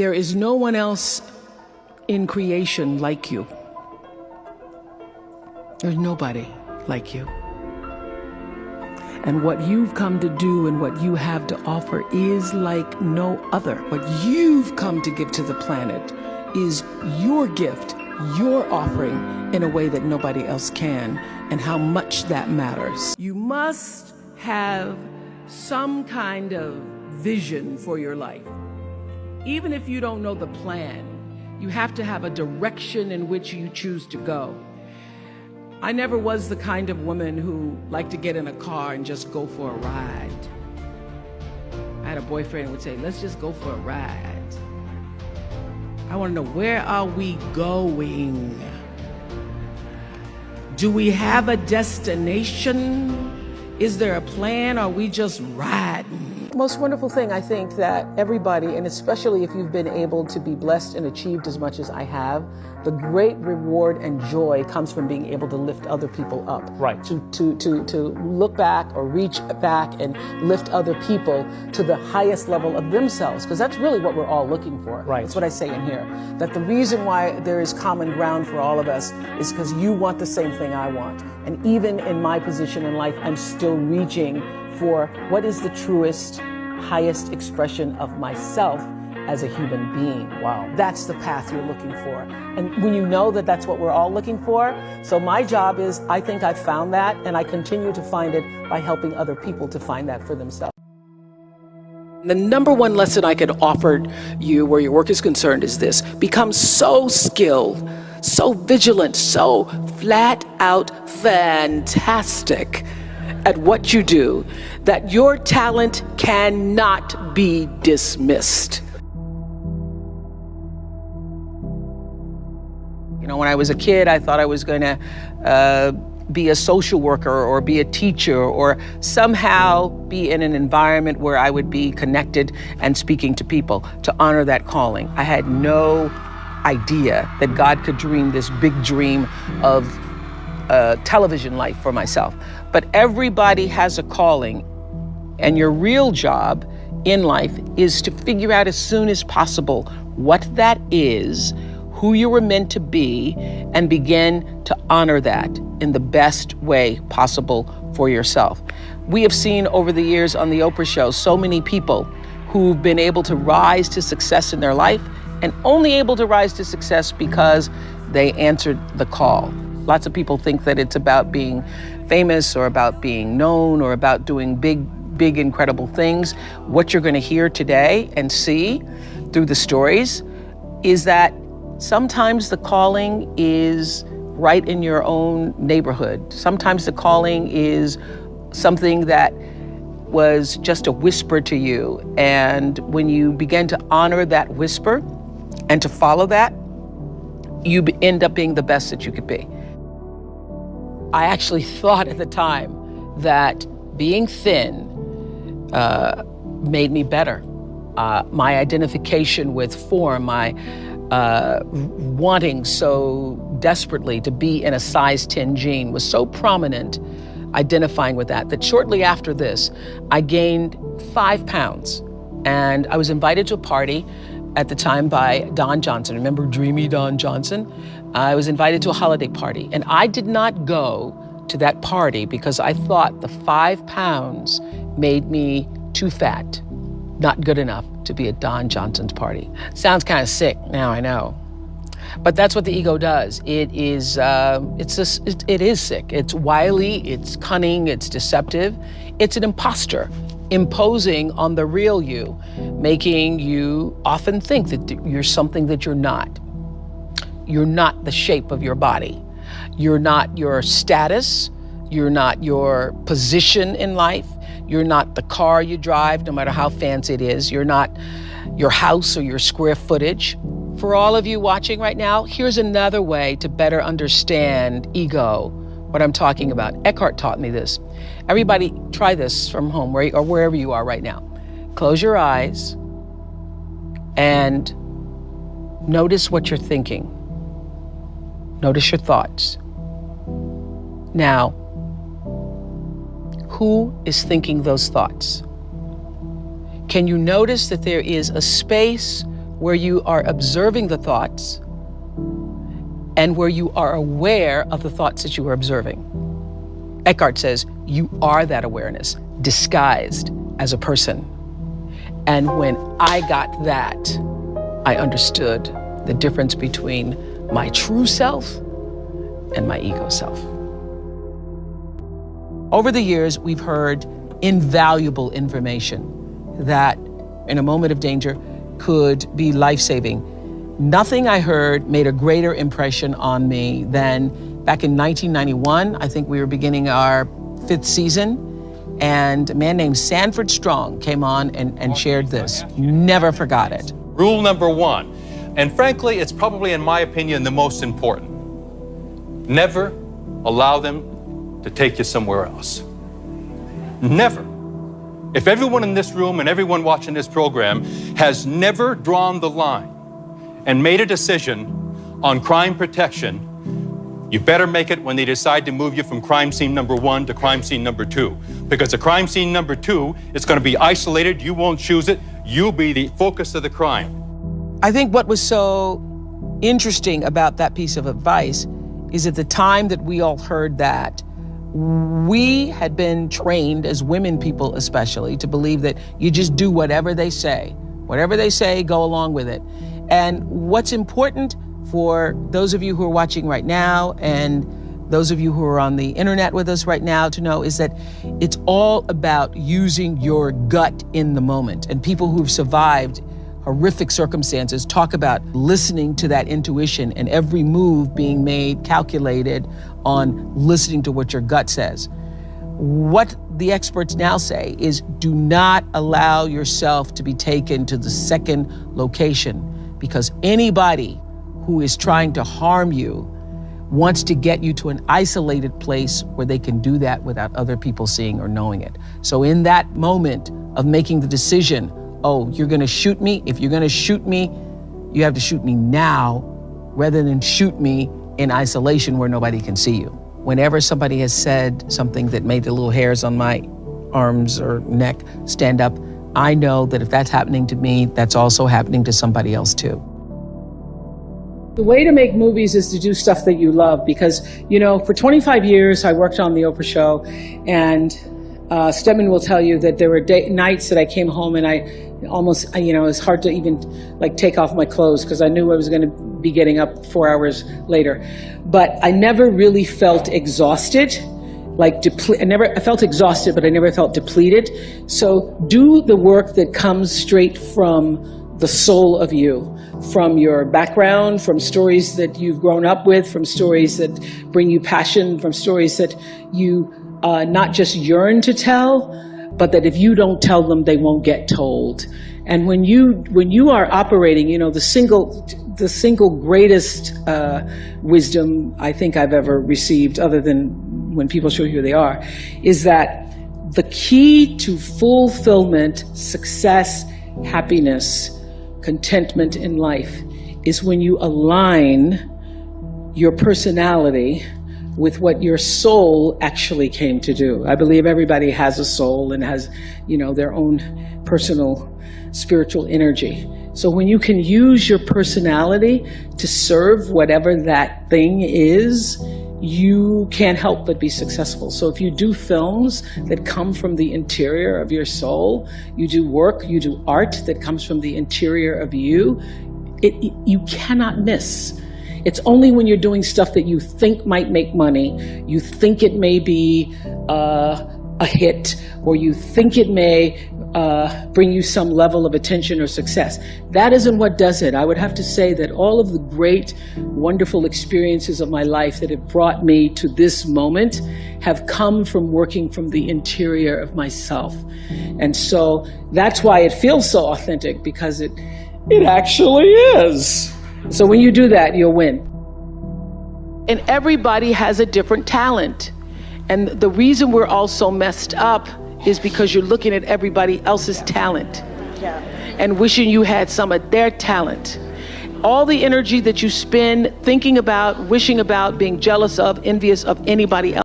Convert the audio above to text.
There is no one else in creation like you. There's nobody like you. And what you've come to do and what you have to offer is like no other. What you've come to give to the planet is your gift, your offering in a way that nobody else can, and how much that matters. You must have some kind of vision for your life. Even if you don't know the plan, you have to have a direction in which you choose to go. I never was the kind of woman who liked to get in a car and just go for a ride. I had a boyfriend who would say, let's just go for a ride. I want to know, where are we going? Do we have a destination? Is there a plan? Or are we just riding? Most wonderful thing, I think, that everybody, and especially if you've been able to be blessed and achieved as much as I have, the great reward and joy comes from being able to lift other people up. Right. To look back or reach back and lift other people to the highest level of themselves, because that's really what we're all looking for. Right. That's what I say in here. That the reason why there is common ground for all of us is because you want the same thing I want. And even in my position in life, I'm still reaching for what is the truest, highest expression of myself as a human being. Wow. That's the path you're looking for. And when you know that that's what we're all looking for, so my job is, I think I've found that, and I continue to find it by helping other people to find that for themselves. The number one lesson I could offer you where your work is concerned is this: become so skilled, so vigilant, so flat out fantastic at what you do that your talent cannot be dismissed. You know, when I was a kid, I thought I was going to be a social worker or be a teacher or somehow be in an environment where I would be connected and speaking to people to honor that calling. I had no idea that God could dream this big dream of television life for myself. But everybody has a calling, and your real job in life is to figure out as soon as possible what that is, who you were meant to be, and begin to honor that in the best way possible for yourself. We have seen over the years on the Oprah show so many people who've been able to rise to success in their life, and only able to rise to success because they answered the call. Lots of people think that it's about being famous or about being known or about doing big, incredible things. What you're going to hear today and see through the stories is that sometimes the calling is right in your own neighborhood. Sometimes the calling is something that was just a whisper to you. And when you begin to honor that whisper and to follow that, you end up being the best that you could be. I actually thought at the time that being thin made me better. My identification with form, my wanting so desperately to be in a size 10 jean was so prominent, identifying with that shortly after this, I gained 5 pounds. And I was invited to a party at the time by Don Johnson. Remember Dreamy Don Johnson? I was invited to a holiday party, and I did not go to that party because I thought the 5 pounds made me too fat, not good enough to be at Don Johnson's party. Sounds kind of sick, now I know. But that's what the ego does. It is sick. It's wily, it's cunning, it's deceptive. It's an imposter, imposing on the real you, making you often think that you're something that you're not. You're not the shape of your body. You're not your status. You're not your position in life. You're not the car you drive, no matter how fancy it is. You're not your house or your square footage. For all of you watching right now, here's another way to better understand ego, what I'm talking about. Eckhart taught me this. Everybody try this from home or wherever you are right now. Close your eyes and notice what you're thinking. Notice your thoughts. Now, who is thinking those thoughts? Can you notice that there is a space where you are observing the thoughts and where you are aware of the thoughts that you are observing. Eckhart says, you are that awareness, disguised as a person. And when I got that, I understood the difference between my true self and my ego self. Over the years, we've heard invaluable information that, in a moment of danger, could be life-saving. Nothing I heard made a greater impression on me than back in 1991. I think we were beginning our 5th season, and a man named Sanford Strong came on and shared this. Never forgot it. Rule number 1, and frankly, it's probably, in my opinion, the most important. Never allow them to take you somewhere else. Never. If everyone in this room and everyone watching this program has never drawn the line and made a decision on crime protection, you better make it when they decide to move you from crime scene number 1 to crime scene number 2. Because the crime scene number 2 is going to be isolated, you won't choose it, you'll be the focus of the crime. I think what was so interesting about that piece of advice is at the time that we all heard that, we had been trained, as women people especially, to believe that you just do whatever they say. Whatever they say, go along with it. And what's important for those of you who are watching right now and those of you who are on the internet with us right now to know is that it's all about using your gut in the moment. And people who've survived horrific circumstances talk about listening to that intuition and every move being made calculated on listening to what your gut says. What the experts now say is do not allow yourself to be taken to the second location, because anybody who is trying to harm you wants to get you to an isolated place where they can do that without other people seeing or knowing it. So in that moment of making the decision, oh, you're gonna shoot me? If you're gonna shoot me, you have to shoot me now rather than shoot me in isolation where nobody can see you. Whenever somebody has said something that made the little hairs on my arms or neck stand up, I know that if that's happening to me, that's also happening to somebody else too. The way to make movies is to do stuff that you love, because, you know, for 25 years I worked on The Oprah Show, and Stedman will tell you that there were nights that I came home and I almost, you know, it was hard to even like take off my clothes because I knew I was going to be getting up 4 hours later. But I never really felt exhausted, like I felt exhausted, but I never felt depleted. So do the work that comes straight from the soul of you, from your background, from stories that you've grown up with, from stories that bring you passion, from stories that you not just yearn to tell, but that if you don't tell them, they won't get told. And when you are operating, you know, the single greatest wisdom I think I've ever received, other than when people show you who they are, is that the key to fulfillment, success, happiness, contentment in life is when you align your personality with what your soul actually came to do. I believe everybody has a soul and has, you know, their own personal spiritual energy. So when you can use your personality to serve whatever that thing is, you can't help but be successful. So if you do films that come from the interior of your soul, you do work, you do art that comes from the interior of you, you cannot miss. It's only when you're doing stuff that you think might make money, you think it may be a hit, or you think it may bring you some level of attention or success. That isn't what does it. I would have to say that all of the great, wonderful experiences of my life that have brought me to this moment have come from working from the interior of myself. And so that's why it feels so authentic, because it actually is. So when you do that, you'll win. And everybody has a different talent. And the reason we're all so messed up is because you're looking at everybody else's talent and wishing you had some of their talent. All the energy that you spend thinking about, wishing about, being jealous of, envious of anybody else